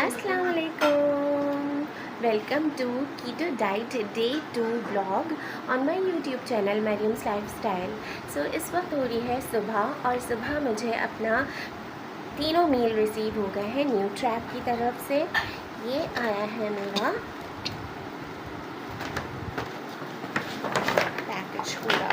अस्सलाम वालेकुम, welcome to keto diet day 2 blog on my YouTube channel Mariyam's lifestyle. So इस वक्त हो रही है सुबह और सुबह मुझे अपना तीनों मील रिसीव हो गए हैं न्यू ट्रैप की तरफ से। ये आया है मेरा पैकेज पूरा।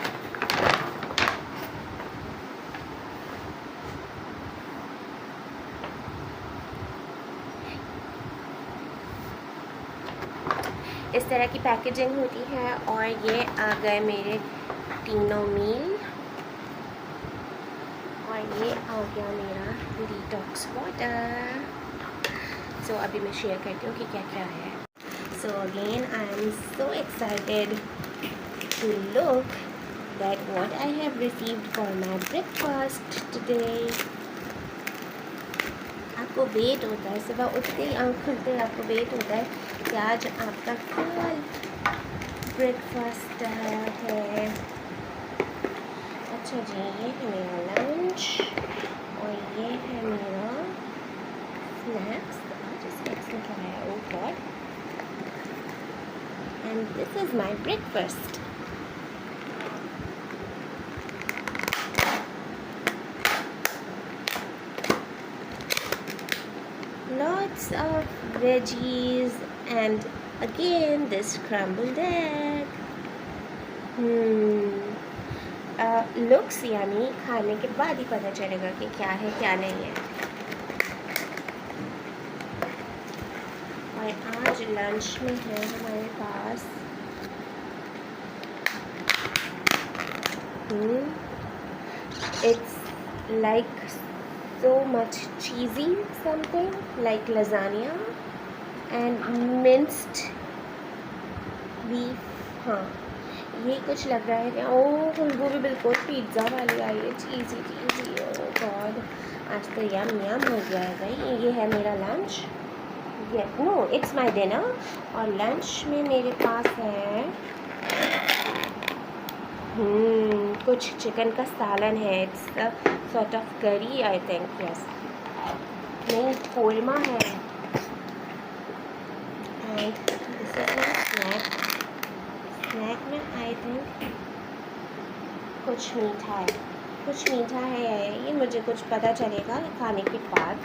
इस तरह की पैकेजिंग होती है और ये आ गए मेरे तीनों मील और ये आ गया मेरा डिटॉक्स वाटर। सो अभी मैं शेयर करती हूँ कि क्या क्या है। So again I am so excited to look that what I have received for my breakfast today. आपको वेट होता है, सुबह उठते ही आँख खुलते ही आपको वेट होता है कि आज आपका क्या ब्रेकफास्ट है। अच्छा जी, ये है मेरा लंच और ये है मेरा स्नैक्स। स्नैक्स में क्या है? Oh God, and this is my breakfast. Lots of veggies and again this scrambled egg. Looks यानी खाने के बाद ही पता चलेगा कि क्या है क्या नहीं है। और आज लंच में है हमारे पास it's like so much cheesy something like lasagna and minced beef। हाँ, ये कुछ लग रहा है। ओह, खुशबू भी बिल्कुल पिज़्ज़ा वाली आई है, चीज़ी चीज़ी। ओह गॉड, आज तो यम यम हो गया है भाई। ये है मेरा लंच, ये नो इट्स माय डिनर। और लंच में मेरे पास है कुछ चिकन का सालन है। इट्स सॉर्ट ऑफ करी आई थिंक, यस, नहीं कोरमा है। And this is my snack. Snack में आई थिंक कुछ मीठा है। ये मुझे कुछ पता चलेगा खाने के बाद।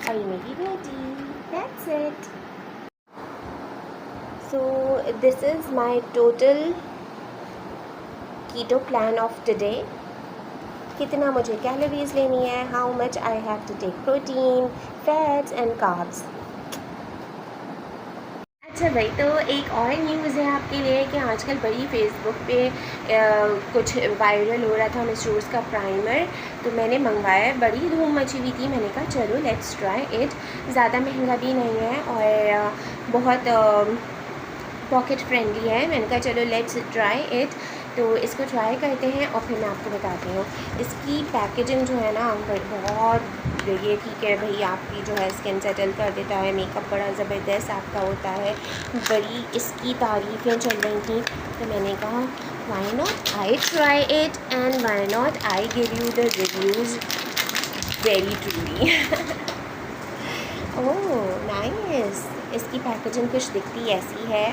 और ये मेरी रोटी, that's it. So this is my total keto plan of today. कितना मुझे कैलोरीज लेनी है, how much I have to take protein, fats and carbs. अच्छा भाई, तो एक और न्यूज़ है आपके लिए कि आजकल बड़ी फेसबुक पे कुछ वायरल हो रहा था मिस रोज़ का प्राइमर। तो मैंने मंगवाया, बड़ी धूम मची हुई थी। मैंने कहा चलो लेट्स ट्राई इट। ज़्यादा महंगा भी नहीं है और बहुत पॉकेट फ्रेंडली है। मैंने कहा चलो लेट्स ट्राई इट। तो इसको ट्राई करते हैं और फिर मैं आपको बताती हूँ। इसकी पैकेजिंग जो है ना बहुत ये ठीक है भाई, आपकी जो है स्किन सेटल कर देता है, मेकअप बड़ा ज़बरदस्त आपका होता है। बड़ी इसकी तारीफ़ें चल रही थी तो मैंने कहा why not I try it and why not I give you the reviews very truly. Oh nice. इसकी पैकेजिंग कुछ दिखती ऐसी है,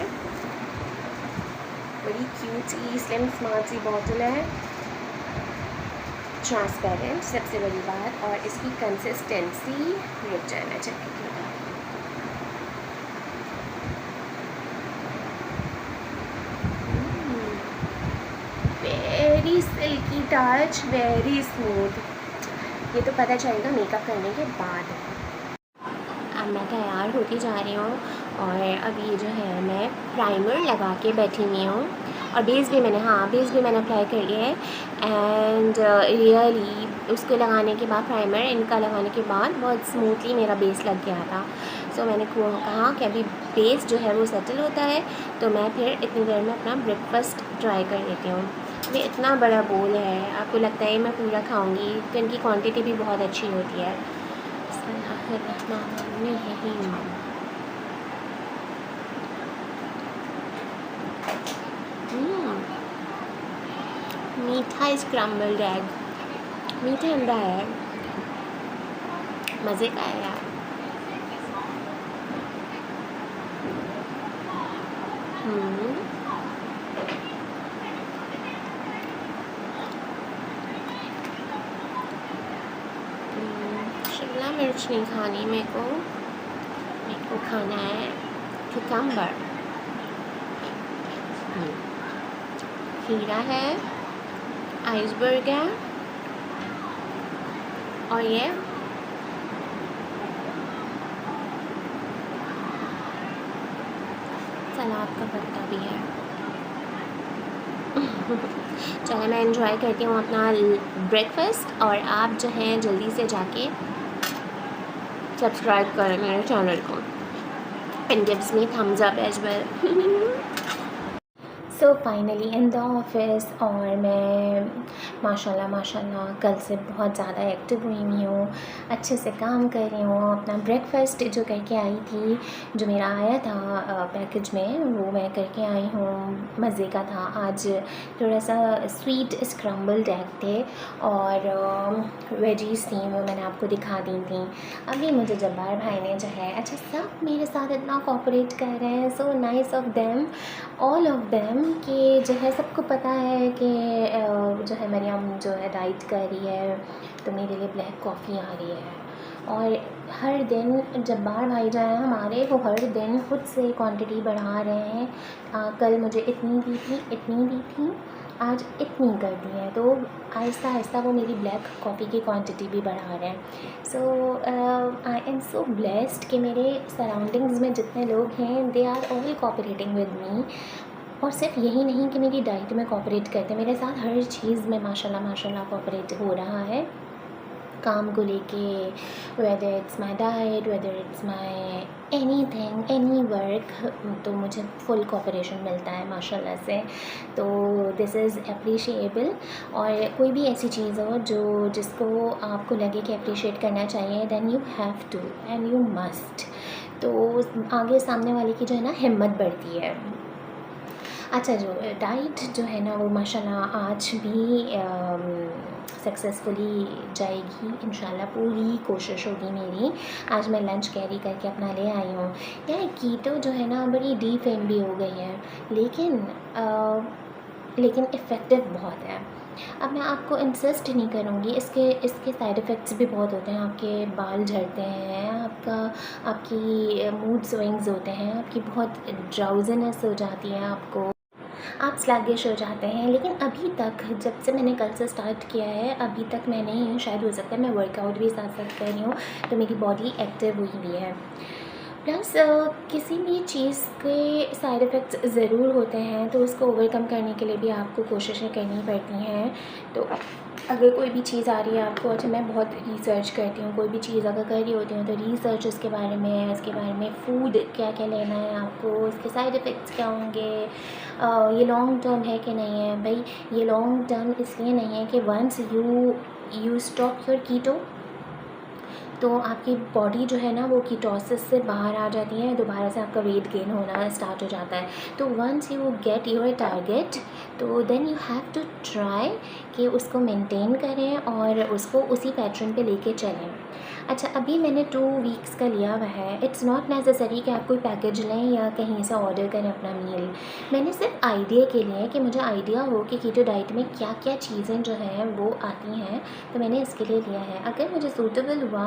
बड़ी क्यूट सी स्लिम स्मार्ट सी बॉटल है, ट्रांसपेरेंट सबसे बड़ी बात। और इसकी कंसिस्टेंसी, रुक जाए मैं चेक करती हूँ। Very silky touch, very smooth. ये तो पता चलेगा मेकअप करने के बाद। अब मैं तैयार होती जा रही हूँ और अभी जो है मैं प्राइमर लगा के बैठी हुई हूँ। और बेस भी मैंने अप्लाई कर लिया है। एंड रियली उसको लगाने के बाद, प्राइमर इनका लगाने के बाद बहुत स्मूथली मेरा बेस लग गया था। सो मैंने कहा कि अभी बेस जो है वो सेटल होता है तो मैं फिर इतनी देर में अपना ब्रेकफास्ट ट्राई कर लेती हूँ। ये इतना बड़ा बोल है, आपको लगता है मैं पूरा खाऊँगी? तो इनकी क्वान्टिटी भी बहुत अच्छी होती है। मीठा स्क्रैम्बल्ड एग, मीठा अंडा है, मज़े का है यार। मिर्च नहीं खानी मेरे को खाना है cucumber, खीरा है, आइसबर्ग है और ये सलाद का पत्ता भी है। चलिए मैं एंजॉय करती हूँ अपना ब्रेकफास्ट, और आप जो हैं जल्दी से जाके सब्सक्राइब करें मेरे चैनल को and gives me thumbs up as well. So finally in the office, और मैं माशाल्लाह कल से बहुत ज़्यादा एक्टिव हुई हूँ, अच्छे से काम कर रही हूँ। अपना ब्रेकफास्ट जो करके आई थी, जो मेरा आया था पैकेज में, वो मैं करके आई हूँ। मज़े का था। आज थोड़ा सा स्वीट स्क्रम्बल्ड एग थे और वेजीज थी, वो मैंने आपको दिखा दी थी। अभी मुझे जब्बार भाई ने जो है, अच्छा सब मेरे साथ इतना कोऑपरेट कर रहे हैं, so nice of them, all of them, कि जो है सबको पता है कि जो है मरियम जो है डाइट कर रही है, तो मेरे लिए ब्लैक कॉफ़ी आ रही है। और हर दिन जब्बार भाई जो है हमारे, वो हर दिन खुद से क्वांटिटी बढ़ा रहे हैं। कल मुझे इतनी दी थी, आज इतनी कर दी है, तो आहिस्ता आहिस्ता वो मेरी ब्लैक कॉफ़ी की क्वांटिटी भी बढ़ा रहे हैं। सो आई एम सो ब्लेस्ड कि मेरे सराउंडिंग्स में जितने लोग हैं, they are all cooperating with me. और सिर्फ यही नहीं कि मेरी डाइट में कोऑपरेट करते, मेरे साथ हर चीज़ में माशाल्लाह कोऑपरेट हो रहा है, काम को लेके, whether it's my diet, whether it's my anything, any work, तो मुझे फुल कोऑपरेशन मिलता है माशाल्लाह से। तो दिस इज़ अप्रिशिएबल। और कोई भी ऐसी चीज़ हो जिसको आपको लगे कि अप्रिशिएट करना चाहिए, then you have to and you must, तो आगे सामने वाले की जो है ना हिम्मत बढ़ती है। अच्छा, जो डाइट जो है ना, वो माशाल्लाह आज भी सक्सेसफुली जाएगी इंशाल्लाह, पूरी कोशिश होगी मेरी। आज मैं लंच कैरी करके अपना ले आई हूँ। यार कीटो जो है ना बड़ी डी फेम भी हो गई है, लेकिन इफ़ेक्टिव बहुत है। अब मैं आपको इंसिस्ट नहीं करूँगी, इसके साइड इफ़ेक्ट्स भी बहुत होते हैं। आपके बाल झड़ते हैं, आपकी मूड स्विंग्स होते हैं, आपकी बहुत ड्राउजीनेस हो जाती है, आप स्लैगिश हो जाते हैं। लेकिन अभी तक, जब से मैंने कल से स्टार्ट किया है, अभी तक मैंने, शायद हो सकता है मैं वर्कआउट भी साथ साथ कर रही हूँ, तो मेरी बॉडी एक्टिव हुई भी है। प्लस किसी भी चीज़ के साइड इफ़ेक्ट्स ज़रूर होते हैं, तो उसको ओवरकम करने के लिए भी आपको कोशिशें करनी पड़ती हैं। तो अगर कोई भी चीज़ आ रही है आपको, अच्छा मैं बहुत रिसर्च करती हूँ, कोई भी चीज़ अगर कर रही होती हूँ तो रिसर्च उसके बारे में, इसके बारे में, फ़ूड क्या क्या लेना है आपको, इसके साइड इफ़ेक्ट्स क्या होंगे, ये लॉन्ग टर्म है कि नहीं है। भाई ये लॉन्ग टर्म इसलिए नहीं है कि वंस यू स्टॉप योर कीटो, तो आपकी बॉडी जो है ना वो कीटोसिस से बाहर आ जाती है, दोबारा से आपका वेट गेन होना स्टार्ट हो जाता है। तो once you get your target, तो then you have to try कि उसको मेंटेन करें और उसको उसी पैटर्न पे लेके चलें। अच्छा, अभी मैंने 2 वीक्स का लिया हुआ है। इट्स नॉट नेसेसरी कि आप कोई पैकेज लें या कहीं से ऑर्डर करें अपना मील। मैंने सिर्फ आइडिया के लिए, कि मुझे आइडिया हो कि कीटो डाइट में क्या क्या चीज़ें जो हैं वो आती हैं, तो मैंने इसके लिए लिया है। अगर मुझे सूटेबल हुआ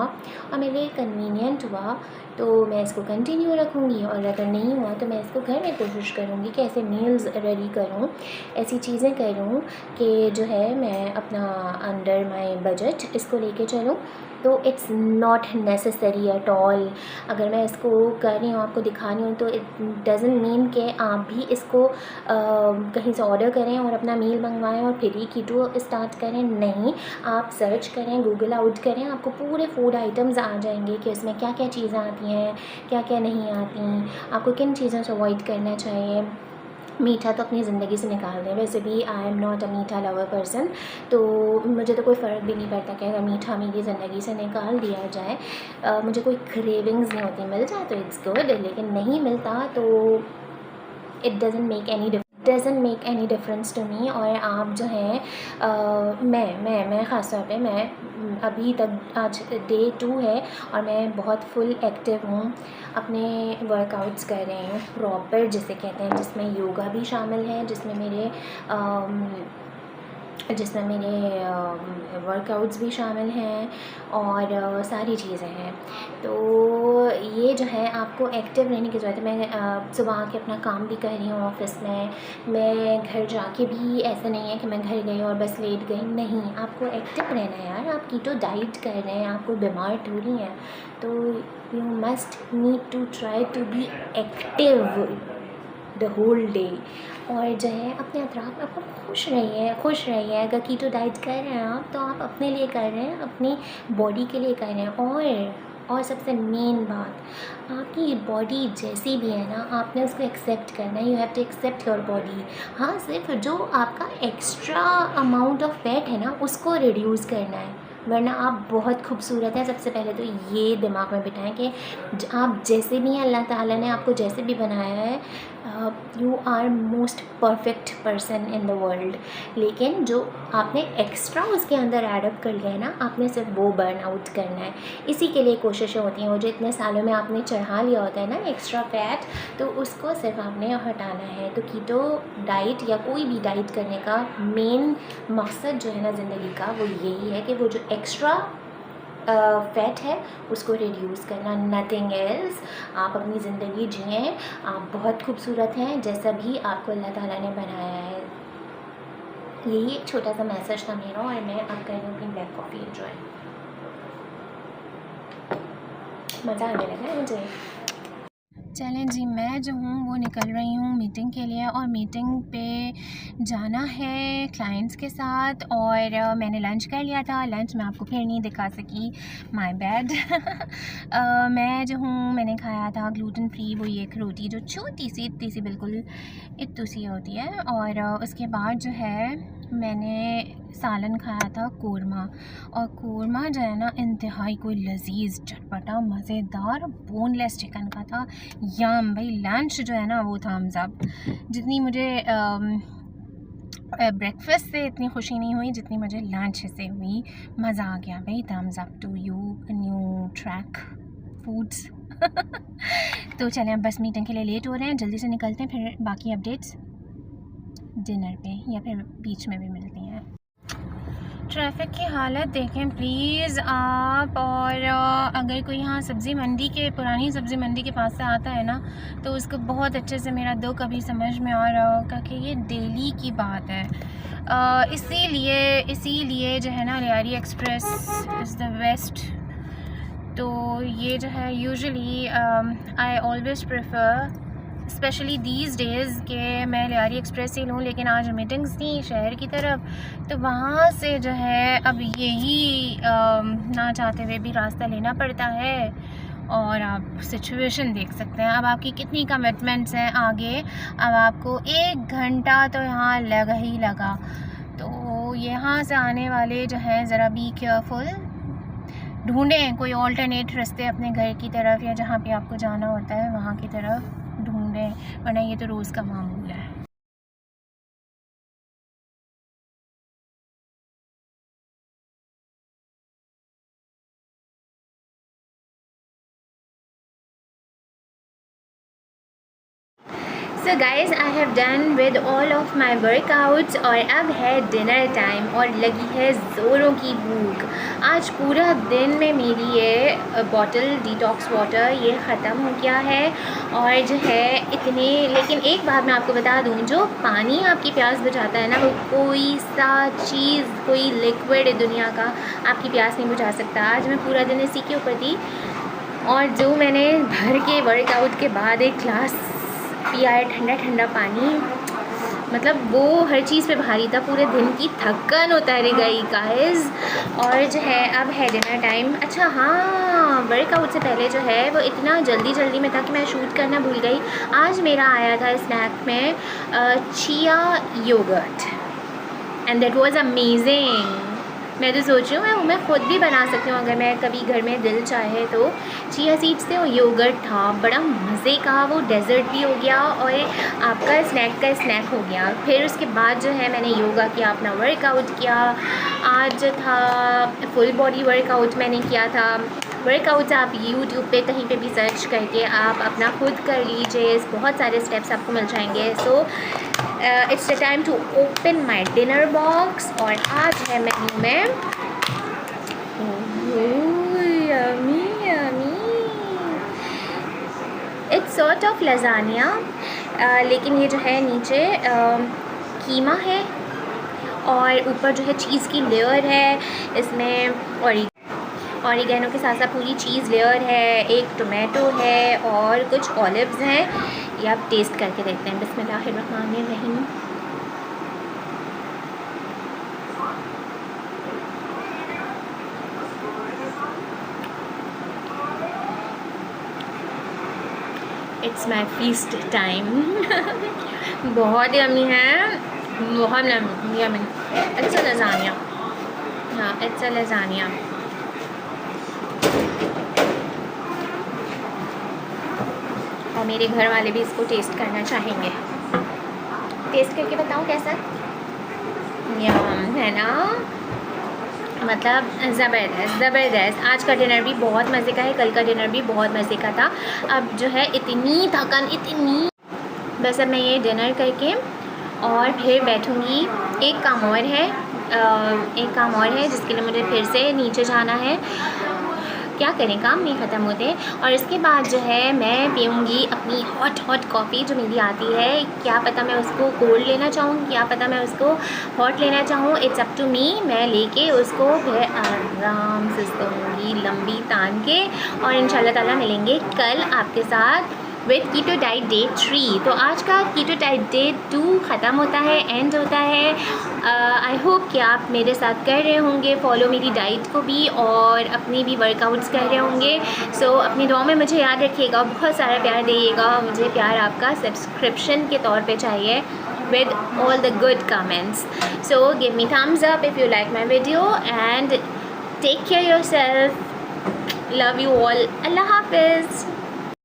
और मेरे लिए कन्वीनियंट हुआ तो मैं इसको कंटिन्यू रखूँगी, और अगर नहीं हुआ तो मैं इसको घर में कोशिश करूँगी कि ऐसे मील्स रेडी करूँ, ऐसी चीज़ें करूँ कि जो है मैं अपना अंडर माय बजट इसको लेके चलूँ। तो it's not necessary at all. अगर मैं इसको कर रही हूँ, आपको दिखा रही हूँ, तो इट डज़ंट मीन कि आप भी इसको कहीं से ऑर्डर करें और अपना मील मंगवाएं और फिर ही कीटो स्टार्ट करें। नहीं, आप सर्च करें, गूगल आउट करें, आपको पूरे फूड आइटम्स आ जाएंगे कि इसमें क्या क्या चीज़ें आती हैं, क्या क्या नहीं आती, आपको किन चीज़ों से अवॉइड करना चाहिए। मीठा तो अपनी ज़िंदगी से निकाल दें। वैसे भी आई एम नॉट अ मीठा लवर पर्सन, तो मुझे तो कोई फ़र्क भी नहीं पड़ता कि अगर मीठा मेरी ज़िंदगी से निकाल दिया जाए। मुझे कोई क्रेविंग्स नहीं होती, मिल जाए तो इट्स गुड, लेकिन नहीं मिलता तो it doesn't make any difference to me. और आप जो हैं मैं ख़ास तौर पे, मैं अभी तक आज डे 2 है और मैं बहुत फुल एक्टिव हूँ, अपने वर्कआउट्स कर रही हूँ प्रॉपर जिसे कहते हैं, जिसमें योगा भी शामिल है, जिसमें मेरे जिसमें मेरे वर्कआउट्स भी शामिल हैं और सारी चीज़ें हैं। तो ये जो है आपको एक्टिव रहने की ज़रूरत है। मैं सुबह आके अपना काम भी कर रही हूँ ऑफ़िस में, मैं घर जाके भी ऐसा नहीं है कि मैं घर गई और बस लेट गई, नहीं, आपको एक्टिव रहना है यार। आप कीटो डाइट कर रहे हैं, आपको बीमार थोड़ी हैं, तो you must need to try to be active the whole day. और जो है अपने अतराफ़ में आपको खुश रहिए। अगर कीटो डाइट कर रहे हैं आप, तो आप अपने लिए कर रहे हैं, अपनी बॉडी के लिए कर रहे हैं। और सबसे मेन बात, आपकी बॉडी जैसी भी है ना, आपने उसको एक्सेप्ट करना है। You have to accept your body. हाँ, सिर्फ जो आपका एक्स्ट्रा अमाउंट ऑफ फैट है ना, उसको रिड्यूस करना है, वरना आप बहुत खूबसूरत हैं। सबसे पहले तो ये दिमाग में बिठाएं कि आप जैसे भी हैं, अल्लाह ताला ने आपको जैसे भी बनाया है, you are most perfect person in the world. लेकिन जो आपने एक्स्ट्रा उसके अंदर एडअप कर लिया है ना, आपने सिर्फ वो बर्न आउट करना है। इसी के लिए कोशिशें होती हैं। वो जो इतने सालों में आपने चढ़ा लिया होता है ना एक्स्ट्रा फैट, तो उसको सिर्फ आपने हटाना है। तो कीटो डाइट या कोई भी डाइट करने का मेन मकसद जो है ना ज़िंदगी का, वो यही है कि वो जो एक्स्ट्रा फैट है उसको रिड्यूस करना, नथिंग एल्स। आप अपनी ज़िंदगी जिएं, आप बहुत खूबसूरत हैं जैसा भी आपको अल्लाह ताला ने बनाया है। यही एक छोटा सा मैसेज था मेरा, और मैं अब कर रही हूँ अपनी ब्लैक कॉफ़ी एंजॉय। मज़ा आने लगा है मुझे। चलें जी, मैं जो हूँ वो निकल रही हूँ मीटिंग के लिए, और मीटिंग पे जाना है क्लाइंट्स के साथ। और मैंने लंच कर लिया था, लंच मैं आपको फिर नहीं दिखा सकी, माय बैड। मैं जो हूँ मैंने खाया था ग्लूटेन फ्री, वो एक रोटी जो छोटी सी इतनी सी बिल्कुल इतनी सी होती है, और उसके बाद जो है मैंने सालन खाया था कोरमा। और कोरमा जो है ना इंतहाई कोई लजीज, चटपटा, मज़ेदार, बोनलेस चिकन का था। यम भाई, लंच जो है ना वो थम्स अप। जितनी मुझे ब्रेकफास्ट से इतनी खुशी नहीं हुई जितनी मुझे लंच से हुई। मज़ा आ गया भाई, thumbs up to you, new track foods. तो चलें, अब बस मीटिंग के लिए लेट हो रहे हैं, जल्दी से निकलते हैं, फिर बाकी अपडेट्स डिनर पे या फिर बीच में भी मिलती हैं। ट्रैफिक की हालत देखें प्लीज़ आप। और अगर कोई यहाँ सब्ज़ी मंडी के, पुरानी सब्ज़ी मंडी के पास से आता है ना, तो उसको बहुत अच्छे से मेरा दुख अभी समझ में आ रहा होगा कि ये दिल्ली की बात है। इसीलिए जो है ना, Lyari express is the best. तो ये जो है usually I always prefer, specially these days, के मैं लियारी एक्सप्रेस ही लूँ। लेकिन आज मीटिंग्स थी शहर की तरफ, तो वहाँ से जो है अब यही ना चाहते हुए भी रास्ता लेना पड़ता है। और आप सिचुएशन देख सकते हैं, अब आपकी कितनी कमिटमेंट्स हैं आगे। अब आपको 1 घंटा तो यहाँ लगा ही लगा। तो यहाँ से आने वाले जो है ज़रा बी केयरफुल, ढूंढें कोई ऑल्टरनेट रास्ते अपने घर की तरफ, या जहाँ पे आपको जाना होता है वहाँ की तरफ ढूंढें, वरना ये तो रोज़ का मामूल है। So guys, I have done with all of my workouts, और अब है डिनर टाइम और लगी है ज़ोरों की भूख। आज पूरा दिन में मेरी ये बॉटल डिटॉक्स वाटर ये ख़त्म हो गया है। और जो है इतने, लेकिन एक बात मैं आपको बता दूं, जो पानी आपकी प्यास बुझाता है ना, वो कोई सा चीज़, कोई लिक्विड दुनिया का आपकी प्यास नहीं बुझा सकता। आज मैं पूरा दिन इसी के ऊपर थी, और जो मैंने भर के वर्कआउट के बाद एक ग्लास पिया है ठंडा ठंडा पानी, मतलब वो हर चीज़ पे भारी था, पूरे दिन की थकन उतर गई गाइस। और जो है अब है डिनर टाइम। अच्छा हाँ, वर्कआउट से पहले जो है वो इतना जल्दी में था कि मैं शूट करना भूल गई। आज मेरा आया था स्नैक में chia yogurt, and that was amazing. मैं तो सोच रही हूँ मैं ख़ुद भी बना सकती हूँ अगर मैं कभी घर में दिल चाहे तो। चिया सीड्स से वो योगर्ट था, बड़ा मज़े का, वो डेज़र्ट भी हो गया और आपका स्नैक का स्नैक हो गया। फिर उसके बाद जो है मैंने योगा किया, अपना वर्कआउट किया। आज था फुल बॉडी वर्कआउट मैंने किया था। वर्कआउट्स आप यूट्यूब पे कहीं पे भी सर्च करके आप अपना खुद कर लीजिए, बहुत सारे स्टेप्स आपको मिल जाएंगे। So it's the time to open my dinner box. और आज है मेन्यू में yummy yummy, it's sort of lasagna, लेकिन ये जो है नीचे कीमा है और ऊपर जो है चीज़ की लेयर है, इसमें ऑरिगेनो के साथ साथ पूरी चीज़ लेयर है, एक टोमेटो है और कुछ ऑलिव्स हैं। ये आप टेस्ट करके देखते हैं। बिस्मिल्लाहिर्रहमानिर्रहीम। It's my feast time. बहुत यम्मी है, बहुत यम्मी। इट्स अ लज़ानिया, हाँ इट्स अ लज़ानिया। और मेरे घर वाले भी इसको टेस्ट करना चाहेंगे। टेस्ट करके बताओ कैसा यम है ना, मतलब ज़बरदस्त ज़बरदस्त। आज का डिनर भी बहुत मज़े का है, कल का डिनर भी बहुत मज़े का था। अब जो है इतनी थकन, इतनी, बस अब मैं ये डिनर करके और फिर बैठूँगी। एक काम और है जिसके लिए मुझे फिर से नीचे जाना है। क्या करें, काम नहीं ख़त्म होते। और इसके बाद जो है मैं पीऊँगी अपनी हॉट कॉफ़ी जो मेरी आती है। क्या पता मैं उसको कोल्ड लेना चाहूँ, क्या पता मैं उसको हॉट लेना चाहूँ, इट्स अप टू मी। मैं लेके उसको फिर आराम से सोऊंगी लंबी तान के। और इंशाल्लाह ताला मिलेंगे कल आपके साथ विद कीटो डाइट डे 3। तो आज का कीटो डाइट डे 2 ख़त्म होता है, एंड होता है। आई होप कि आप मेरे साथ कर रहे होंगे फॉलो मेरी डाइट को भी, और अपनी भी वर्कआउट्स कर रहे होंगे। सो अपनी दुआ में मुझे याद रखिएगा, बहुत सारा प्यार दिएगा। मुझे प्यार आपका सब्सक्रिप्शन के तौर पे चाहिए with all the good comments. So give me thumbs up if you like my video and take care yourself. Love you all. Allah Hafiz.